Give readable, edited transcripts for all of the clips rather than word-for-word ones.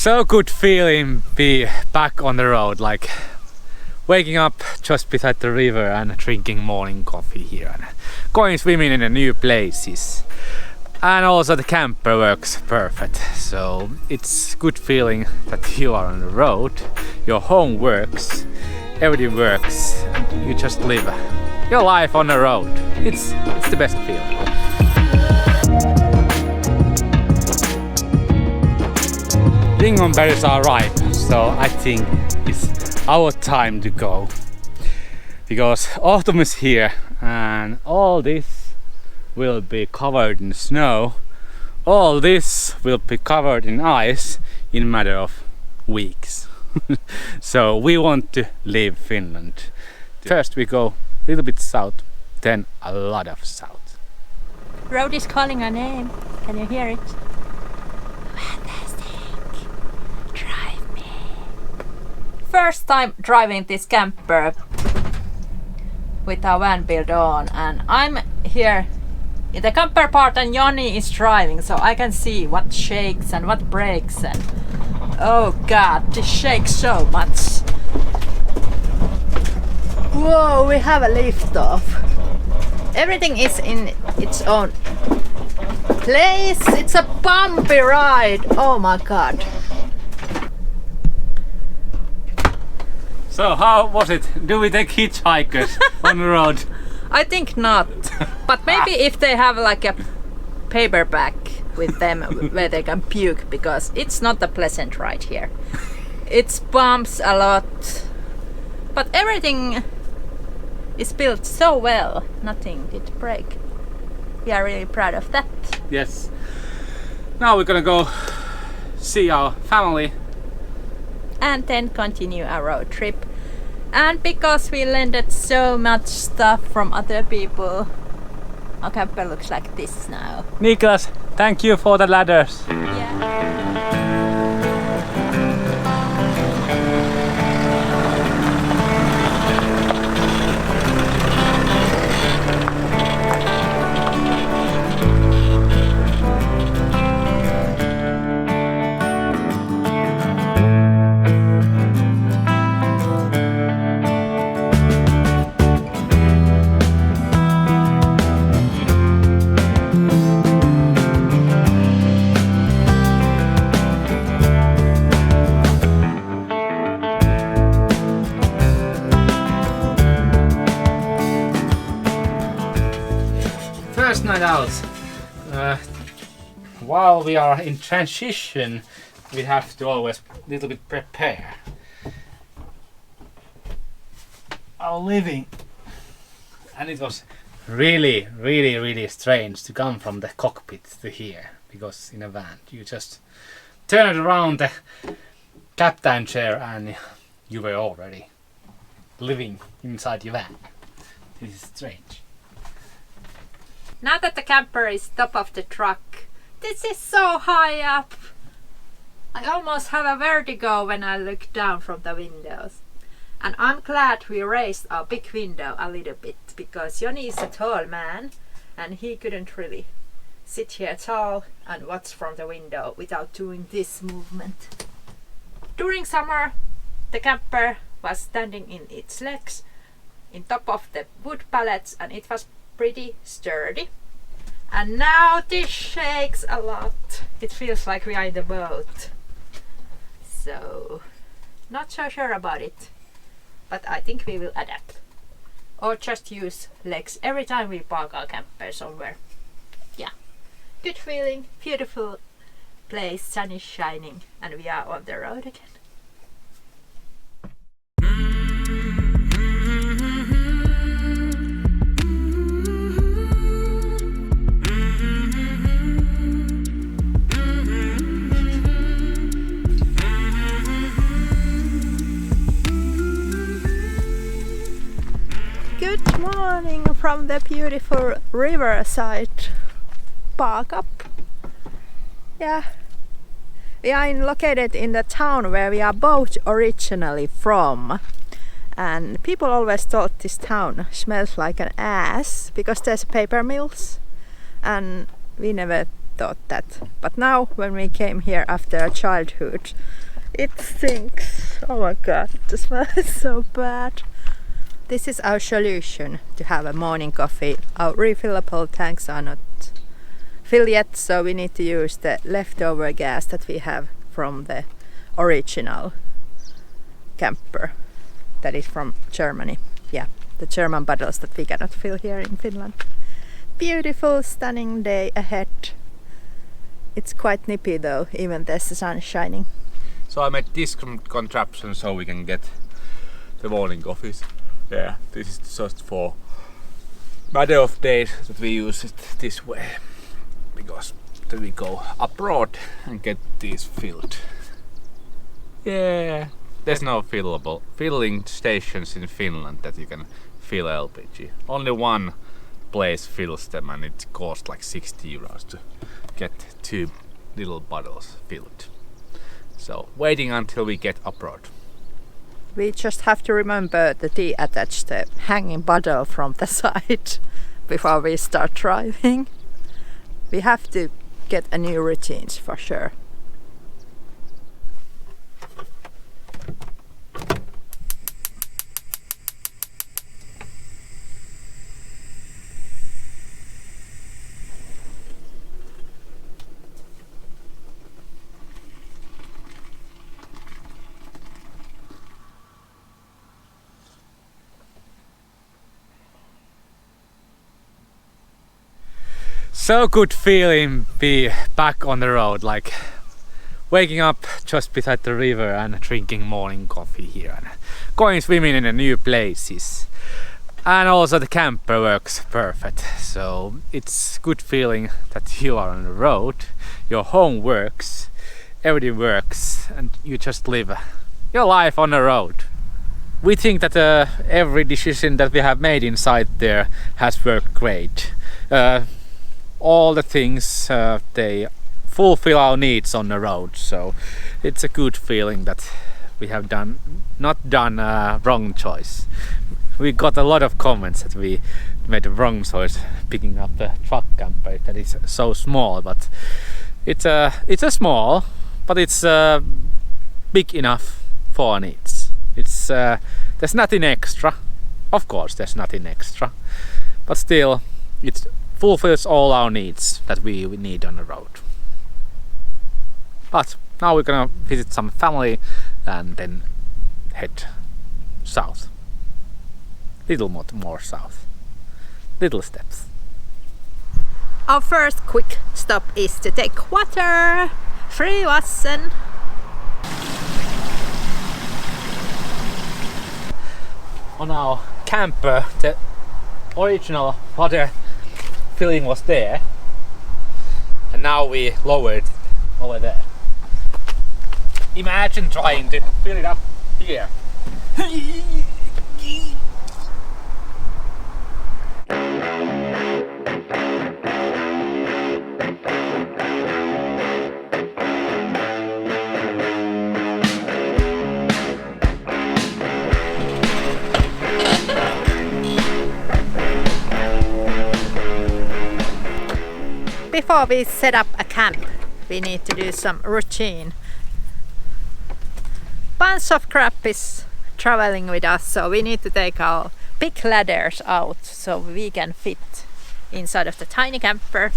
So good feeling be back on the road, like waking up just beside the river and drinking morning coffee here and going swimming in the new places. And also the camper works perfect, so it's good feeling that you are on the road, your home works, everything works, and you just live your life on the road. It's the best feeling. Lingonberries are ripe, so I think it's our time to go. Because autumn is here and all this will be covered in snow. All this will be covered in ice in a matter of weeks. So we want to leave Finland. First we go a little bit south, then a lot of south. Road is calling our name. Can you hear it? First time driving this camper with our van build on, and I'm here in the camper part and Joni is driving, so I can see what shakes and what breaks, and oh god, this shakes so much. Whoa, we have a lift off. Everything is in its own place. It's a bumpy ride. Oh my god. So how was it? Do we take hitchhikers on the road? I think not, but maybe if they have like a paper bag with them where they can puke, because it's not a pleasant ride here. It bumps a lot, but everything is built so well, nothing did break. We are really proud of that. Yes. Now we're gonna go see our family and then continue our road trip. And because we lended so much stuff from other people, our camper looks like this now. Niklas, thank you for the ladders. Yeah. First night out. While we are in transition, we have to always a little bit prepare our living. And it was really strange to come from the cockpit to here, because in a van you just turned around the captain chair and you were already living inside your van. This is strange. Now that the camper is top of the truck, this is so high up. I almost have a vertigo when I look down from the windows. And I'm glad we raised our big window a little bit, because Joni is a tall man and he couldn't really sit here tall and watch from the window without doing this movement. During summer, the camper was standing in its legs in top of the wood pallets and it was pretty sturdy. And now this shakes a lot. It feels like we are in the boat. So, not so sure about it. But I think we will adapt. Or just use legs every time we park our camper somewhere. Yeah. Good feeling, beautiful place, sun is shining, and we are on the road again. Good morning from the beautiful riverside park up. Yeah, we are located in the town where we are both originally from, and people always thought this town smells like an ass because there's paper mills, and we never thought that. But now when we came here after our childhood, it stinks. Oh my god, the smell is so bad. This is our solution to have a morning coffee. Our refillable tanks are not filled yet, so we need to use the leftover gas that we have from the original camper that is from Germany. Yeah, the German bottles that we cannot fill here in Finland. Beautiful, stunning day ahead. It's quite nippy though, even the sun is shining. So I made this contraption so we can get the morning coffees. Yeah, this is just for matter of days that we use it this way, because then we go abroad and get these filled. Yeah, there's no filling stations in Finland that you can fill LPG. Only one place fills them, and it costs like 60 euros to get 2 little bottles filled. So waiting until we get abroad. We just have to remember to detach the hanging bottle from the side before we start driving. We have to get a new routines for sure. So good feeling be back on the road, like waking up just beside the river and drinking morning coffee here and going swimming in the new places. And also the camper works perfect, so it's good feeling that you are on the road, your home works, everything works, and you just live your life on the road. We think that every decision that we have made inside there has worked great. All the things they fulfill our needs on the road, so it's a good feeling that we have not done a wrong choice. We got a lot of comments that we made a wrong choice picking up the truck camper that is so small, but it's a small, but it's big enough for our needs. It's there's nothing extra, of course there's nothing extra, but still it fulfills all our needs that we need on the road. But now we're gonna visit some family and then head south. Little more south. Little steps. Our first quick stop is to take water. Frivassen. On our camper, the original water filling was there, and now we lowered it over there. Imagine trying to fill it up here. Before we set up a camp, we need to do some routine. Bunch of crap is traveling with us, so we need to take our big ladders out so we can fit inside of the tiny camper.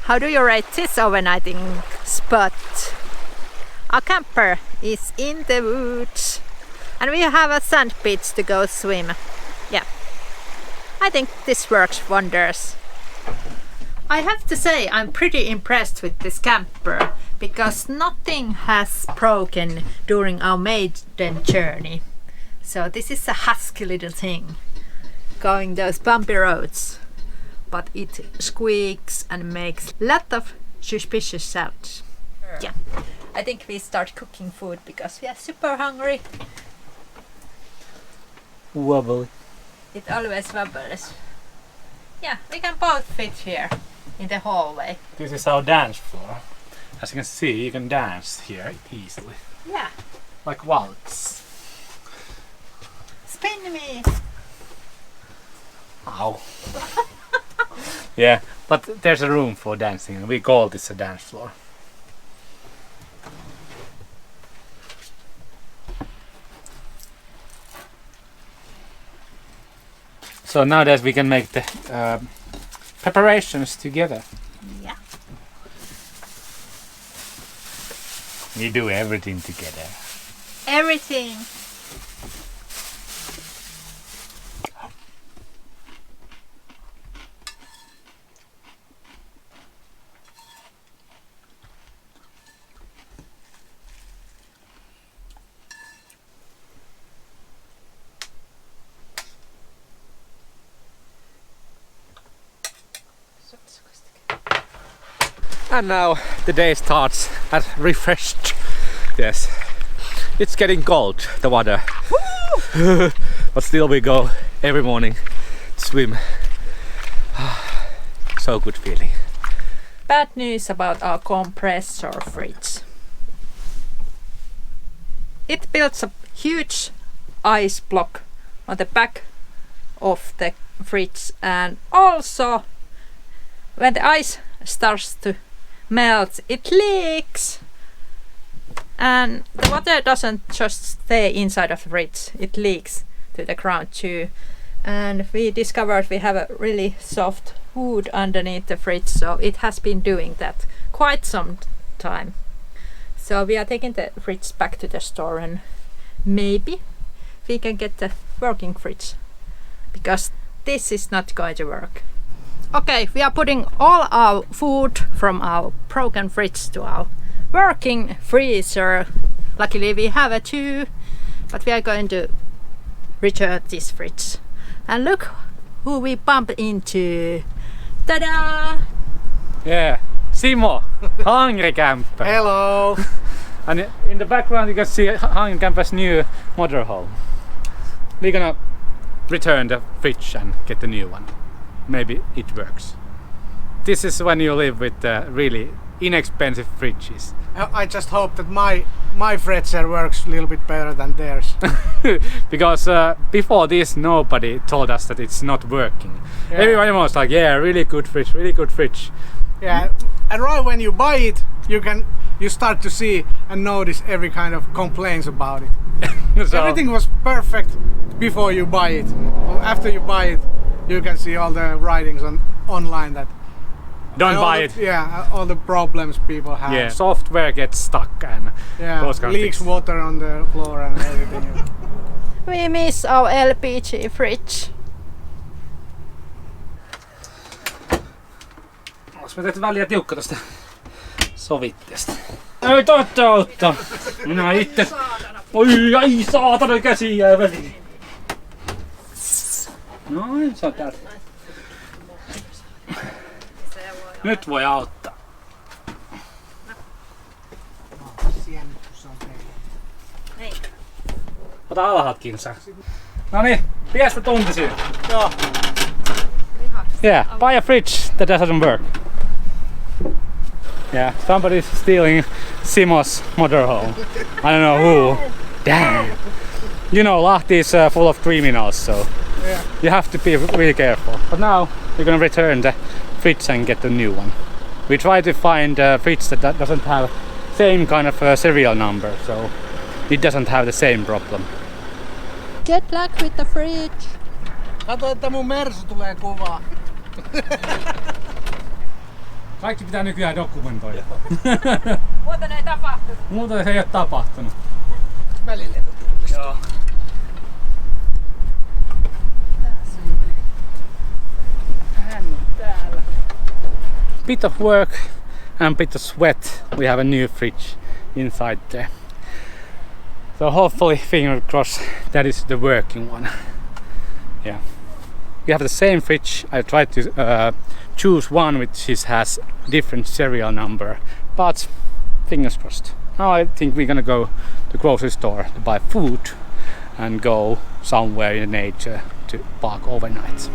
How do you rate this overnighting spot? Our camper is in the woods and we have a sand beach to go swim. Yeah, I think this works wonders. I have to say I'm pretty impressed with this camper because nothing has broken during our maiden journey. So this is a husky little thing going those bumpy roads, but it squeaks and makes a lot of suspicious sounds. Yeah. I think we start cooking food because we are super hungry. Wobbly. It always wobbles. Yeah, we can both fit here in the hallway. This is our dance floor. As you can see, you can dance here easily. Yeah. Like waltz. Spin me! Ow. Yeah, but there's a room for dancing and we call this a dance floor. So nowadays we can make the preparations together. Yeah. We do everything together. Everything. And now the day starts at refreshed. Yes, it's getting cold, the water. But still we go every morning to swim. So good feeling. Bad news about our compressor fridge. It builds a huge ice block on the back of the fridge, and also when the ice starts to melt, it leaks, and the water doesn't just stay inside of the fridge, it leaks to the ground too. And we discovered we have a really soft wood underneath the fridge, so it has been doing that quite some time. So we are taking the fridge back to the store and maybe we can get the working fridge, because this is not going to work. Okay, we are putting all our food from our broken fridge to our working freezer. Luckily we have a two, but we are going to return this fridge. And look who we bumped into. Ta-da! Yeah, Simo, Hungry Camper. Hello! And in the background you can see Hungry Camper's new motorhome. We're gonna return the fridge and get the new one. Maybe it works. This is when you live with really inexpensive fridges. I just hope that my freezer works a little bit better than theirs. Because before this nobody told us that it's not working. Yeah. Everyone was like, yeah, really good fridge, really good fridge. Yeah, and right when you buy it, you start to see and notice every kind of complaints about it. So, everything was perfect before you buy it. After you buy it, you can see all the writings online that don't buy it. Yeah, all the problems people have. Yeah, software gets stuck and those kind leaks of things. water on the floor and everything. We miss our LPG fridge. Onks mä tehty väliä tiukka tosta sovitteesta? Ei totta auttaa! Minä itse... Oi, ai saatana, käsi jää väliin. Noin, se on täältä. Nyt voi auttaa. Ota alhaat kilsaa. Noniin, piestä tuntisiin. Joo. Yeah, buy a fridge that doesn't work. Yeah, somebody's stealing Simo's motorhome. I don't know who. Damn. You know, Lahti is full of criminals, so you have to be really careful. But now we're gonna return the fridge and get a new one. We try to find a fridge that doesn't have same kind of serial number, so it doesn't have the same problem. Good luck with the fridge. Kato, että mun Mersu tulee kuvaa. Kaikki pitää nykyään dokumentoida. Muuten ei tapahtunut. Muuten se ei ole tapahtunut. Välillä. Joo. Hän on täällä. Bit of work and bit of sweat. We have a new fridge inside there. So hopefully, finger crossed, that is the working one. Yeah. We have the same fridge. I tried to choose one which has different serial number, but fingers crossed. Now I think we're gonna go to the grocery store to buy food and go somewhere in nature to park overnight.